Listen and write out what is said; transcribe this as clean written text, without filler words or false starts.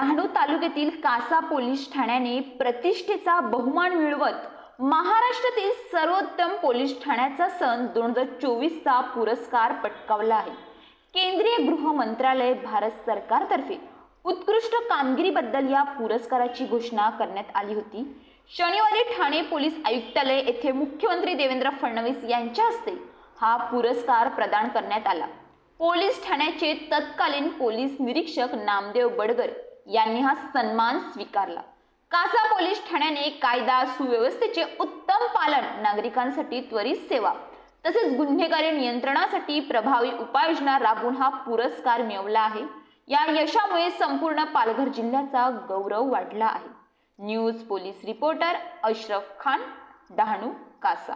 डहाणू तालुक्यातील कासा पोलीस ठाण्याने प्रतिष्ठेचा बहुमान मिळवत महाराष्ट्रातील सर्वोत्तम पोलीस ठाण्याचा सन 2024चा पुरस्कार पटकावला आहे। केंद्रीय गृह मंत्रालय भारत सरकारतर्फे उत्कृष्ट कामगिरीबद्दल या पुरस्काराची घोषणा करण्यात आली होती। शनिवारी ठाणे पोलीस आयुक्तालय येथे मुख्यमंत्री देवेंद्र फडणवीस यांच्या हस्ते हा पुरस्कार प्रदान करण्यात आला। पोलीस ठाण्याचे तत्कालीन पोलीस निरीक्षक नामदेव बडगर यांनी हा सन्मान स्वीकारला। कासा पोलीस ठाण्याने कायदा सुव्यवस्थेचे उत्तम पालन, नागरिकांसाठी त्वरित सेवा तसेच गुन्हेगारी नियंत्रणासाठी प्रभावी उपाययोजना राबवून हा पुरस्कार मिळवला आहे। या यशामुळे संपूर्ण पालघर जिल्ह्याचा गौरव वाढला आहे। News police reporter Ashraf Khan, Dahanu, कासा।